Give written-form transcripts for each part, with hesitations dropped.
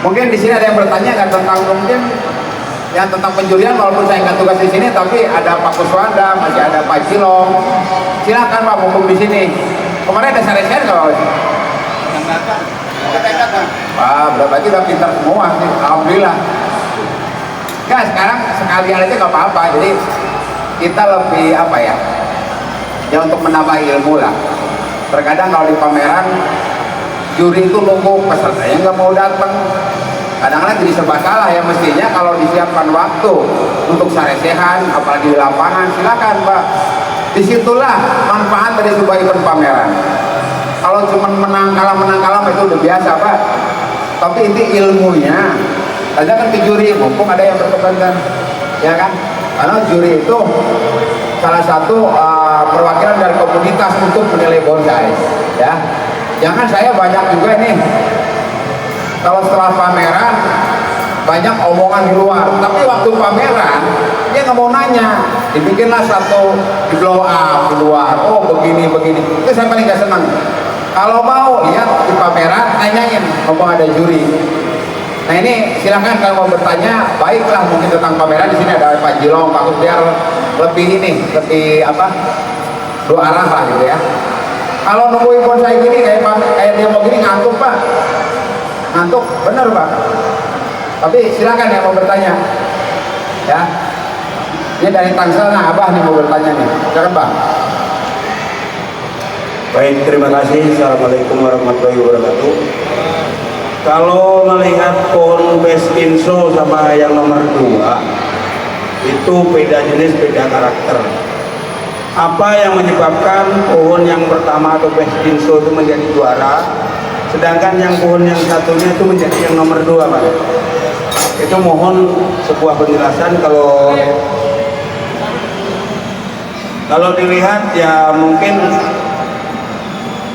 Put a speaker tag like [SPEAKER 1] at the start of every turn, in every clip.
[SPEAKER 1] Mungkin di sini ada yang bertanya kan tentang mungkin yang tentang penjurian, walaupun saya nggak tugas di sini, tapi ada Pak Kuswanda, masih ada Pak Cilong. Silakan Pak mumpung di sini. Kemarin ada share-share kalau yang datang. Berarti udah pintar semua sih, alhamdulillah. Enggak, sekarang sekalian aja nggak apa-apa. Jadi kita lebih apa ya? Ya untuk menambah ilmu lah. Terkadang kalau di pameran juri itu nunggu pesertanya nggak mau datang. Kadang-kadang jadi serba salah ya, mestinya kalau disiapkan waktu untuk saresehan, apalagi di lapangan, silakan Pak. Disitulah manfaat dari sebuah event pameran. Kalau cuma menang kalah itu udah biasa Pak. Tapi inti ilmunya. Tanya kan ke juri, mumpung ada yang berkepentingan, ya kan? Karena juri itu salah satu perwakilan dari komunitas untuk menilai bonsai, ya. Jangan saya banyak juga nih. Kalau setelah pameran banyak omongan di luar, tapi waktu pameran dia nggak mau nanya, dibikinlah satu di blow up di luar. Oh begini, itu saya paling nggak senang. Kalau mau lihat di pameran, tanyain, ngomong ada juri. Nah ini silakan kalau mau bertanya, baiklah mungkin tentang pameran. Di sini ada Pak Jilong, Pak Kus, biar lebih lebih apa, dua arah lah gitu ya. Kalau nungguin bonsai gini kayak dia mau gini ngantuk Pak. Ngantuk, bener Pak. Tapi silakan yang mau bertanya, ya. Ini dari Tangsel, nah Abah nih mau bertanya nih, silakan Pak.
[SPEAKER 2] Baik, terima kasih. Assalamualaikum warahmatullahi wabarakatuh. Kalau melihat pohon best in show sama yang nomor 2 itu beda jenis, beda karakter. Apa yang menyebabkan pohon yang pertama atau best in show itu menjadi juara, sedangkan yang pohon yang satunya itu menjadi yang nomor 2 Pak? Itu mohon sebuah penjelasan. Kalau dilihat ya mungkin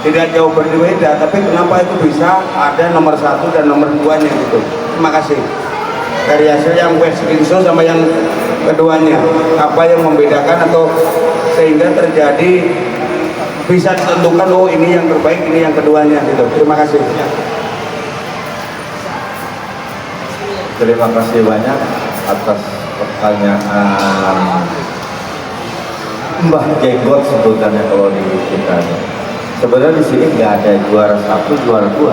[SPEAKER 2] tidak jauh berbeda, tapi kenapa itu bisa ada nomor 1 dan nomor 2-nya gitu. Terima kasih. Dari hasil yang best in show sama yang keduanya, apa yang membedakan atau sehingga terjadi bisa ditentukan oh ini yang terbaik, ini yang keduanya gitu. Terima kasih.
[SPEAKER 3] Terima kasih banyak atas pertanyaan Mbah Jenggot sebutannya kalau di kita. Sebenarnya di sini nggak ada juara 1, juara 2.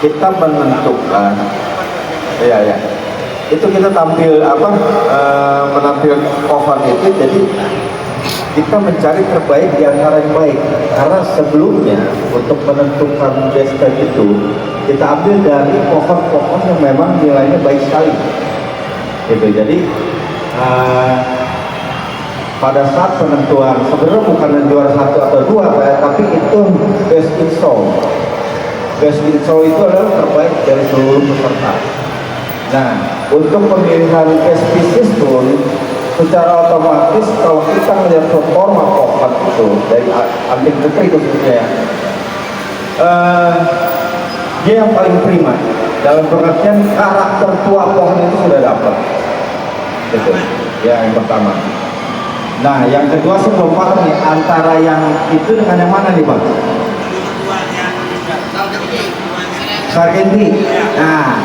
[SPEAKER 3] Kita menentukan, ya, itu kita tampil menampil cover itu, jadi kita mencari terbaik di antara yang baik. Karena sebelumnya untuk menentukan best itu kita ambil dari pohon-pohon yang memang nilainya baik sekali. Gitu. Jadi pada saat penentuan sebenarnya bukan juara 1 atau 2, tapi itu best in show. Best in show itu adalah terbaik dari seluruh peserta. Nah, untuk pemilihan best species pun secara otomatis kalau kita melihat performa pohon itu dari anting putri khususnya, dia yang paling prima dalam pengertian karakter tua pohon itu sudah dapat. Gitu. Ya, yang pertama. Nah, yang kedua saya belum paham nih antara yang itu dengan yang mana nih Bang? Sargenti. Nah,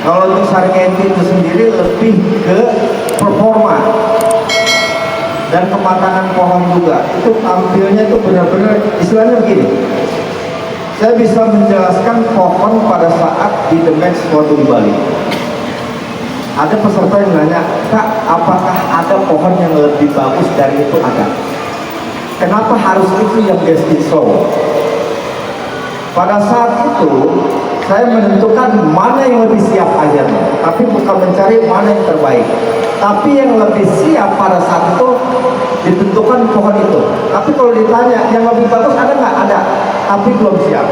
[SPEAKER 3] kalau untuk Sargenti itu sendiri lebih ke performa dan kematangan pohon juga. Itu tampilnya itu benar-benar istilahnya begini. Saya bisa menjelaskan pohon pada saat di The Max waktu di Bali. Ada peserta yang nanya, Kak, apakah ada pohon yang lebih bagus dari itu? Ada. Kenapa harus itu yang best in show? Pada saat itu, saya menentukan mana yang lebih siap akhirnya, tapi bukan mencari mana yang terbaik. Tapi yang lebih siap pada saat itu ditentukan pohon itu. Tapi kalau ditanya, yang lebih bagus ada nggak? Ada, tapi belum siap.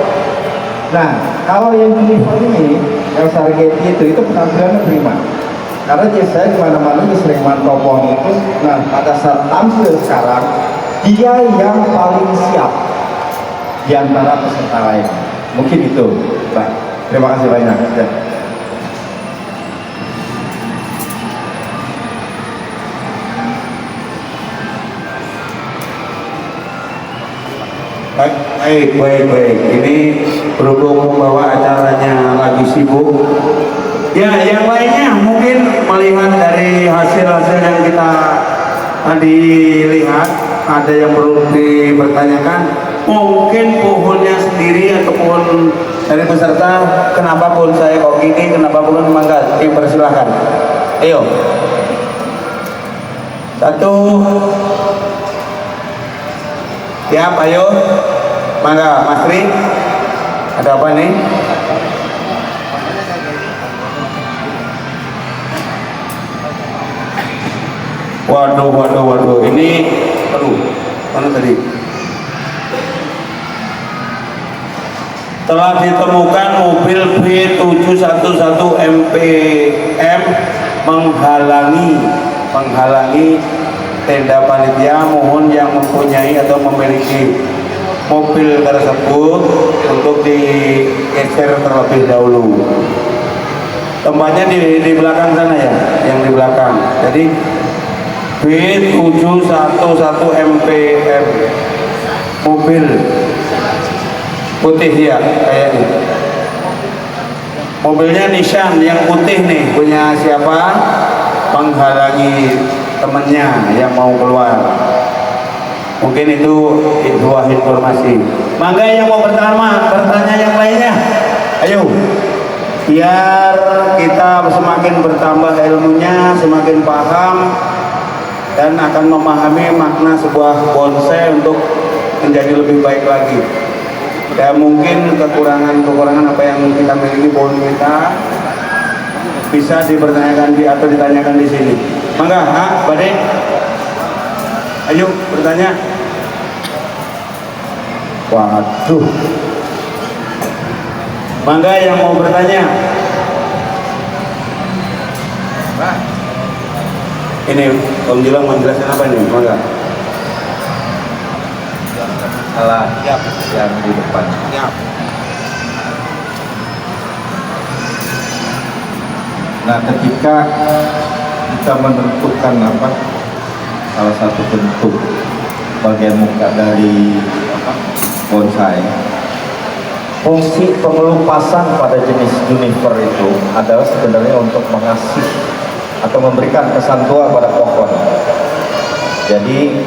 [SPEAKER 3] Nah, kalau yang uniform ini, yang Sargenti itu penampilannya prima. Karena saya kemana-mana sering mantau pohon itu. Nah, pada saat tampil sekarang, dia yang paling siap di antara peserta lain. Mungkin itu, Pak. Terima kasih banyak. Ya.
[SPEAKER 2] Baik. Ini berhubung membawa acaranya lagi sibuk. Ya, yang lainnya mungkin melihat dari hasil-hasil yang kita dilihat, ada yang perlu dipertanyakan. Mungkin pohonnya sendiri atau pohon dari peserta, kenapa pohon saya kok gini, kenapa pohon mangga, dipersilahkan. Ayo. Satu. Siap, ayo. Mangga, Mas Tri. Ada apa nih? Waduh. Ini, mana tadi? Telah ditemukan mobil B711 MPM menghalangi tenda panitia. Mohon yang mempunyai atau memiliki mobil tersebut untuk digeser terlebih dahulu. Tempatnya di belakang sana ya, yang di belakang. Jadi B711 MPM mobil putih ya kayaknya. Mobilnya Nissan yang putih nih, punya siapa? Menghalangi temennya yang mau keluar. Mungkin itu dua informasi. Mangga yang mau bertanya yang lainnya. Ayo. Biar kita semakin bertambah ilmunya, semakin paham dan akan memahami makna sebuah bonsai untuk menjadi lebih baik lagi. Ya mungkin kekurangan apa yang kita miliki pohon kita bisa dipertanyakan atau ditanyakan di sini. Mangga, Bade. Ayo bertanya. Waduh. Mangga yang mau bertanya. Ini Om Jilang menjelaskan apa ini? Mangga.
[SPEAKER 3] Salah yang di depan. Nah, ketika kita menentukan salah satu bentuk bagian muka dari bonsai, fungsi pengelupasan pada jenis juniper itu adalah sebenarnya untuk mengasih atau memberikan kesan tua pada pohon. Jadi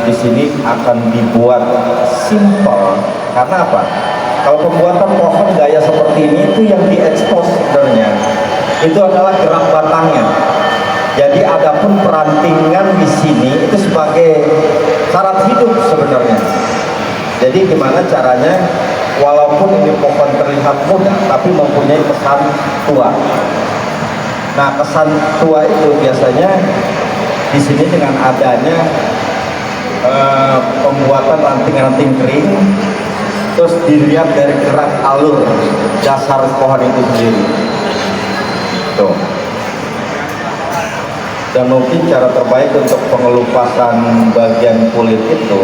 [SPEAKER 3] di sini akan dibuat simple karena apa? Kalau pembuatan pohon gaya seperti ini itu yang diekspos sebenarnya itu adalah gerak batangnya. Jadi adapun perantingan di sini itu sebagai syarat hidup sebenarnya. Jadi gimana caranya? Walaupun ini pohon terlihat muda, tapi mempunyai kesan tua. Nah, kesan tua itu biasanya di sini dengan adanya pembuatan ranting-ranting kering, terus dilihat dari gerak alur dasar pohon itu sendiri. Tuh. Dan mungkin cara terbaik untuk pengelupasan bagian kulit itu,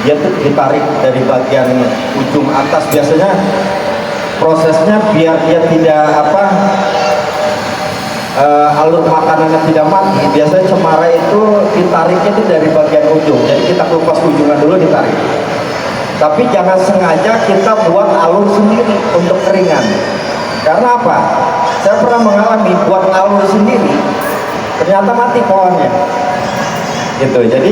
[SPEAKER 3] dia tuh ditarik dari bagian ujung atas. Biasanya prosesnya biar dia tidak alur makanannya tidak mati, biasanya cemara itu ditariknya itu dari bagian ujung. Jadi kita kelupas ujungan dulu, ditarik. Tapi jangan sengaja kita buat alur sendiri untuk keringan. Karena apa? Saya pernah mengalami buat alur sendiri, ternyata mati pohonnya. Gitu. Jadi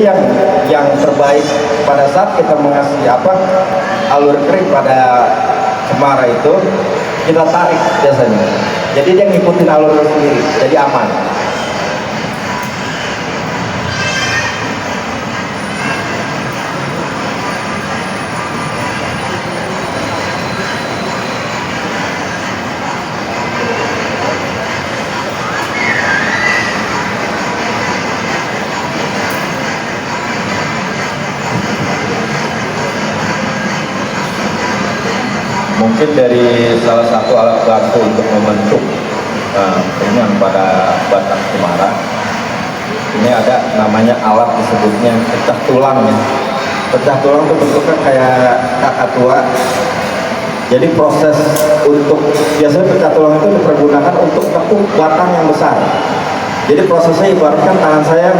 [SPEAKER 3] yang terbaik pada saat kita mengasih alur kering pada cemara itu, kita tarik biasanya. Jadi dia ngikutin alurnya sendiri, jadi aman. Mungkin dari salah satu alat bantu untuk membentuk keringan pada batang cemara, ini ada namanya alat disebutnya pecah tulang ya. Pecah tulang itu bentuknya kayak kakak tua. Jadi proses untuk biasanya pecah tulang itu dipergunakan untuk tekuk batang yang besar. Jadi prosesnya ibaratkan tangan saya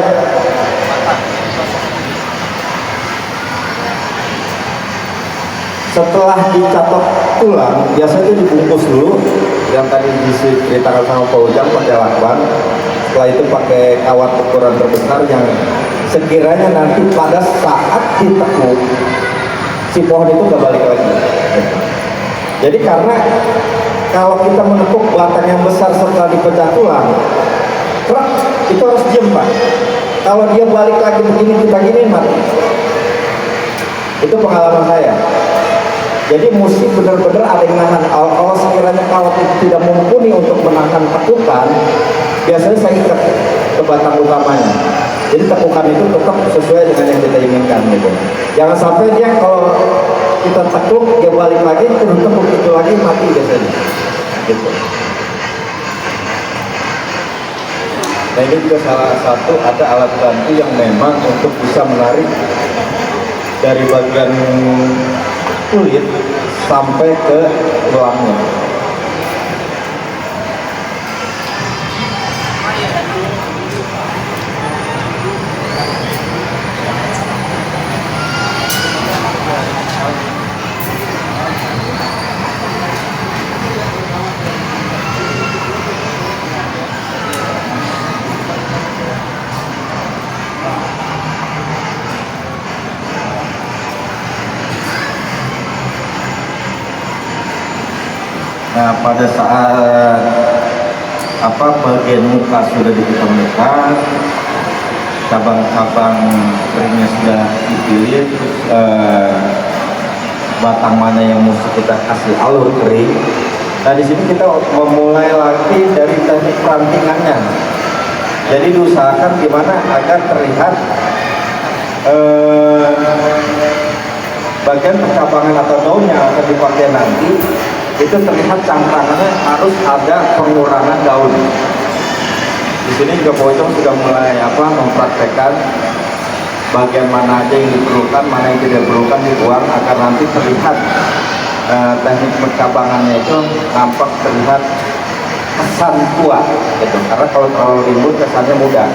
[SPEAKER 3] setelah dicatok tulang biasanya dibungkus dulu yang tadi diceritakan sama Pak Ujang pakai lakban. Setelah itu pakai kawat ukuran terbesar yang sekiranya nanti pada saat ditekuk si pohon itu gak balik lagi. Jadi karena kalau kita menekuk batang yang besar setelah dipecah tulang, kerak, itu harus diem Pak. Kalau dia balik lagi begini kita gini mati. Itu pengalaman saya. Jadi mesti benar-benar ada yang nahan. Kalau sekiranya kawat itu tidak mumpuni untuk menahan tekukan, biasanya saya ikat ke batang utamanya. Jadi tekukan itu tetap sesuai dengan yang kita inginkan gitu. Jangan sampai dia kalau kita tekuk dia balik lagi terus tekuk itu lagi mati biasanya. Gitu. Nah ini juga salah satu ada alat bantu yang memang untuk bisa menarik dari bagian kulit sampai ke tulangnya. Nah, pada saat bagian muka sudah diketemukan, cabang-cabang keringnya sudah dipilih, terus batang mana yang mesti kita kasih alur kering. Nah, di sini kita memulai lagi dari teknik perantingannya. Jadi diusahakan gimana agar terlihat bagian percabangan atau daunnya yang akan dipakai nanti itu terlihat cangkrangannya harus ada pengurangan daun. Di sini juga Pocong sudah mulai mempraktekkan bagian mana aja yang diperlukan, mana yang tidak diperlukan dibuang agar nanti terlihat teknik percabangannya itu nampak terlihat kesan tua gitu. Karena kalau terlalu ribut kesannya mudah.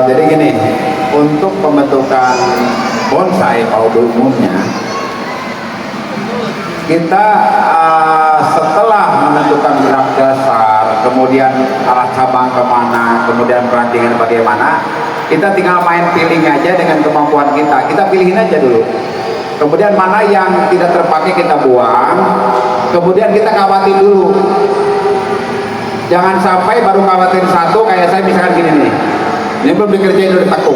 [SPEAKER 1] Jadi gini, untuk pembentukan bonsai pada umumnya kita setelah menentukan gerak dasar, kemudian arah cabang kemana, kemudian perantingan bagaimana, kita tinggal main pilih aja dengan kemampuan kita. Kita pilihin aja dulu. Kemudian mana yang tidak terpakai kita buang, kemudian kita kawatin dulu. Jangan sampai baru kawatin satu, kayak saya misalkan gini nih. Ini belum dikerjain udah ditekuk,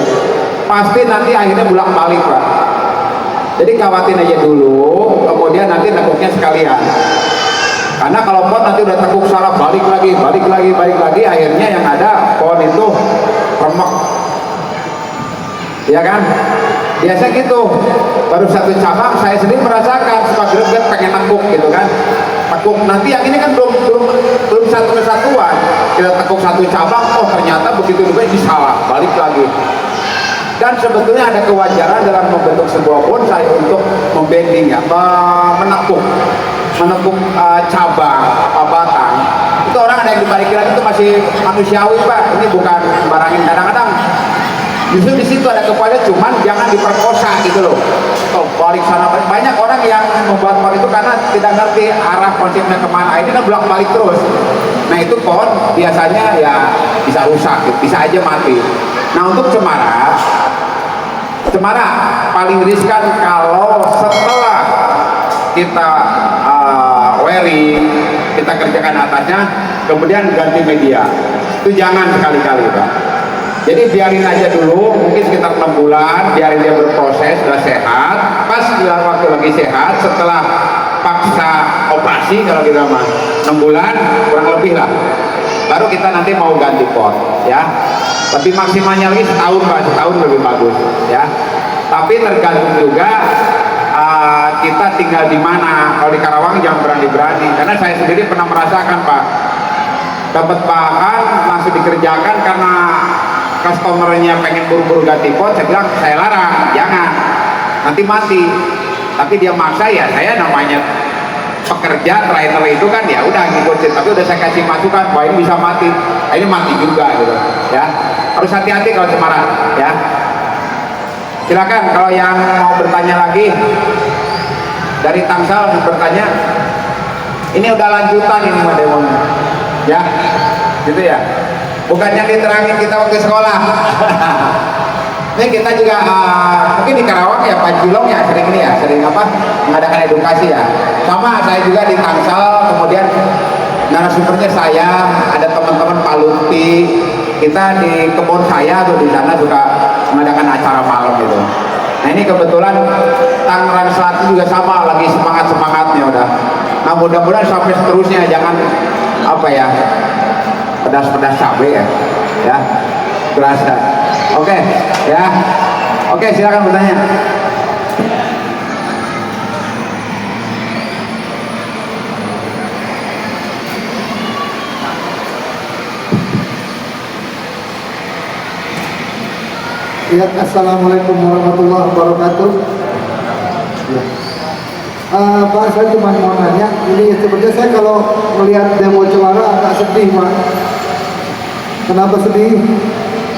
[SPEAKER 1] pasti nanti akhirnya bolak balik Pak. Jadi kawatin aja dulu, kemudian nanti tekuknya sekalian. Karena kalau pohon nanti udah tekuk salah, balik lagi, akhirnya yang ada pohon itu remek, ya kan? Biasa gitu. Baru satu cabang, saya sendiri merasakan suka greget pengen tekuk gitu kan. Tekuk nanti yang ini kan belum satu kesatuan. Kita tekuk satu cabang, oh ternyata begitu juga disalah, balik lagi. Dan sebetulnya ada kewajaran dalam membentuk sebuah bonsai untuk membending ya, menekuk cabang apa batang. Itu orang ada yang dibalikin lagi itu masih manusiawi Pak. Ini bukan sembarangin. Kadang-kadang justru di situ ada kepada, cuman jangan diperkosa gitu loh. Kalau balik sana, banyak orang yang membuat pohon itu karena tidak ngerti arah konsepnya kemana. Ini kan bolak-balik terus. Nah itu pohon biasanya ya bisa rusak, bisa aja mati. Nah untuk cemara paling riskan kalau setelah kita wearing, kita kerjakan atasnya, kemudian ganti media. Itu jangan sekali-kali Pak. Jadi biarin aja dulu, mungkin sekitar 6 bulan, biarin dia berproses, sudah sehat. Pas bilang waktu lagi sehat, setelah paksa operasi kalau kita mah 6 bulan kurang lebih lah, baru kita nanti mau ganti pot, ya. Tapi maksimalnya lagi setahun Pak, setahun lebih bagus, ya. Tapi tergantung juga kita tinggal di mana. Kalau di Karawang jangan berani-berani, karena saya sendiri pernah merasakan Pak, dapat bahan langsung dikerjakan karena customernya pengen buru-buru ganti pot, saya bilang saya larang, jangan, nanti mati. Tapi dia maksa, ya saya namanya pekerja trainer itu kan, ya udah ngikutin. Tapi udah saya kasih masukan, wah ini bisa mati, ini mati juga gitu, ya. Harus hati-hati kalau cemara, ya. Silakan kalau yang mau bertanya lagi dari Tangsel bertanya. Ini udah lanjutan ini Mbak Demon, ya, gitu ya. Bukannya diterangin kita waktu sekolah. Ini kita juga mungkin di Karawang ya Pak Julong ya sering ini ya, sering apa mengadakan edukasi ya. Sama saya juga di Tangsel, kemudian narasumbernya saya, ada teman-teman Pak Lutfi, kita di kebun saya tuh di sana juga mengadakan acara malam gitu. Nah ini kebetulan Tangerang Selatan juga sama, lagi semangat-semangatnya udah. Nah mudah-mudahan sampai seterusnya, jangan apa ya, pedas-pedas cabai ya, berasa. Oke, ya, oke, silakan bertanya.
[SPEAKER 4] Ya, assalamualaikum warahmatullahi wabarakatuh. Pak, saya cuma mau nanya, ini sebenarnya saya kalau melihat demo cemara agak sedih Pak. Kenapa sedih?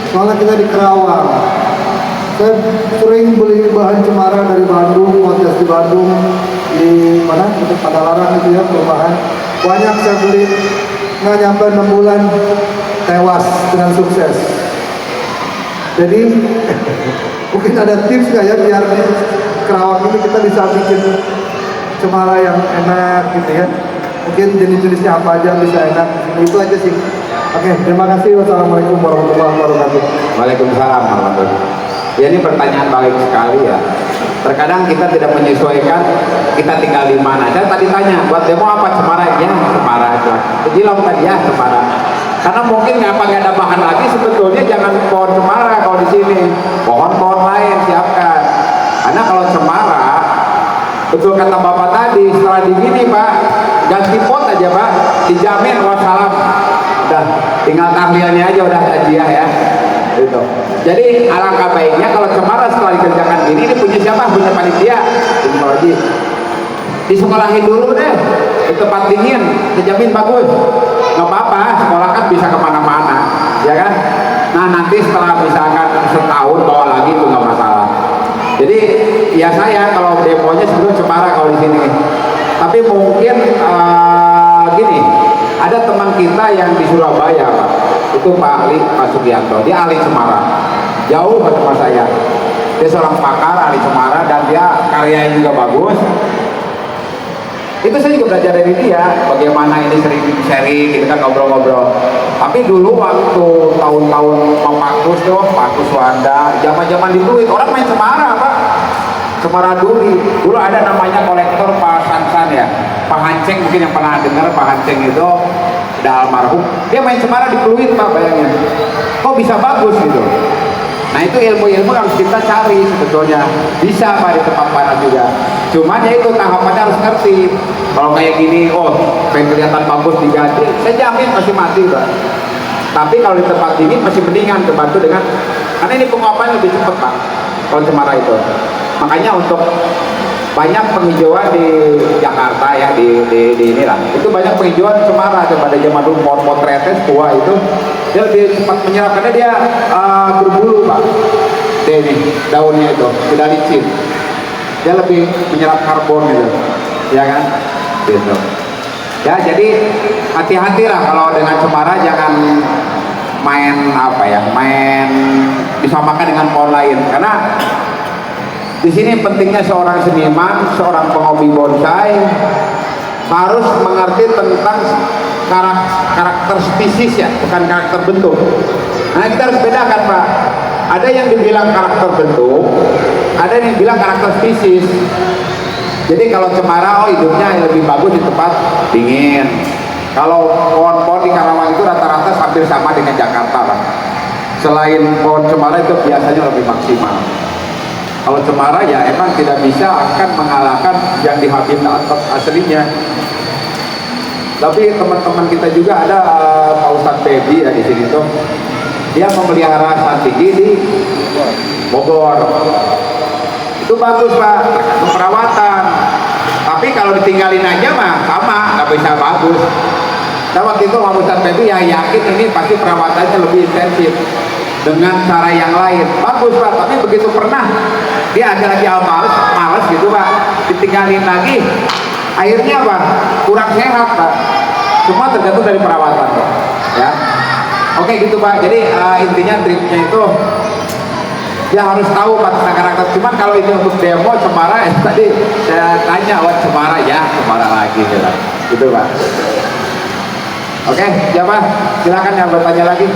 [SPEAKER 4] Soalnya kita di Kerawang. Saya sering beli bahan cemara dari Bandung, kontes di Bandung, di mana? Di Padalarang itu ya, perubahan. Banyak saya beli, nggak nyampe 6 bulan tewas dengan sukses. Jadi mungkin ada tips nggak ya biar di Kerawang ini kita bisa bikin cemara yang enak gitu ya. Mungkin jenis-jenisnya apa aja bisa enak. Itu aja sih. Oke, terima kasih. Wassalamualaikum warahmatullahi wabarakatuh.
[SPEAKER 1] Waalaikumsalam warahmatullahi wabarakatuh. Ya ini pertanyaan baik sekali ya. Terkadang kita tidak menyesuaikan kita tinggal di mana. Saya tadi tanya, buat demo apa cemara? Ya cemara aja. Jadi lo tadi ya cemara. Karena mungkin nggak ada bahan lagi, sebetulnya jangan pohon cemara kalau di sini. Pohon-pohon lain siapkan. Karena kalau cemara, betul kata Bapak tadi, setelah digini Pak, ganti pot aja Pak, dijamin wassalam. Udah, tinggal tahlilannya aja udah hadiah ya. Gitu. Jadi alangkah baiknya kalau cemara setelah dikerjakan ini punya siapa? Punya panitia. Teknologi. Disekolahin dulu deh, di tempat dingin, dijamin bagus. Nggak apa-apa, sekolah kan bisa kemana-mana, ya kan? Nah nanti setelah misalkan setahun bawa lagi itu nggak masalah. Jadi ya saya kalau demonya sebelum cemara kalau di sini. Tapi mungkin gini, ada teman kita yang di Surabaya Pak, itu Pak Ali, Pak Sugianto, dia ahli cemara, jauh ke tempat saya. Dia seorang pakar ahli cemara dan dia karyanya juga bagus. Itu saya juga belajar dari dia, bagaimana ini sering sharing, kita kan ngobrol-ngobrol. Tapi dulu waktu tahun-tahun Pak Kus tuh, Pak Kuswanda, zaman-zaman di Duit, orang main cemara Pak. Cemara dulu ada namanya kolektor Pak Sansan ya, Pak Hanceng mungkin yang pernah dengar. Pak Hanceng itu udah almarhum, dia main cemara di Pluit Pak, bayangin. Kok bisa bagus gitu. Nah itu ilmu-ilmu harus kita cari sebetulnya. Bisa Pak di tempat panas juga. Cuman ya itu tahapannya harus ngerti. Kalau kayak gini, oh pengen kelihatan bagus diganti, saya jamin pasti mati Pak. Tapi kalau di tempat dingin masih mendingan kebantu dengan, karena ini penguapan lebih cepat Pak kalau cemara itu. Makanya untuk banyak penghijauan di Jakarta ya, di inilah, itu banyak penghijauan cemara. Pada zaman dulu potretnya tua itu dia lebih cepat menyerap karena dia berbulu Pak. Dia ini daunnya itu tidak licin, dia lebih menyerap karbon gitu, ya kan? Gitu. Ya jadi hati-hatilah kalau dengan cemara, jangan main apa ya, main disamakan dengan pohon lain. Karena di sini pentingnya seorang seniman, seorang penghobi bonsai harus mengerti tentang karakter spesies ya, bukan karakter bentuk. Nah kita harus bedakan Pak. Ada yang dibilang karakter bentuk, ada yang bilang karakter spesies. Jadi kalau cemara, oh hidupnya lebih bagus di tempat dingin. Kalau pohon-pohon di Karawang itu rata-rata hampir sama dengan Jakarta Pak. Selain pohon cemara itu biasanya lebih maksimal. Kalau cemara ya emang tidak bisa akan mengalahkan yang di habitat aslinya. Tapi teman-teman kita juga ada Pak Ustadz Feby ya di sini tuh. Dia memelihara santigi di Bogor. Itu bagus Pak, untuk perawatan. Tapi kalau ditinggalin aja mah sama, nggak bisa bagus. Dan waktu itu Pak Ustadz Feby ya yakin ini pasti perawatannya lebih intensif dengan cara yang lain. Bagus Pak, tapi begitu pernah dia ada lagi males gitu Pak, ditinggalin lagi. Akhirnya Pak, kurang sehat Pak. Semua tergantung dari perawatan Pak. Ya. Oke gitu Pak. Jadi intinya tripnya itu dia harus tahu Pak tentang karakter. Cuman kalau ini untuk demo cemara, tadi saya tanya, oh cemara ya, cemara lagi gitu Pak. Oke, siapa? Silakan yang bertanya lagi.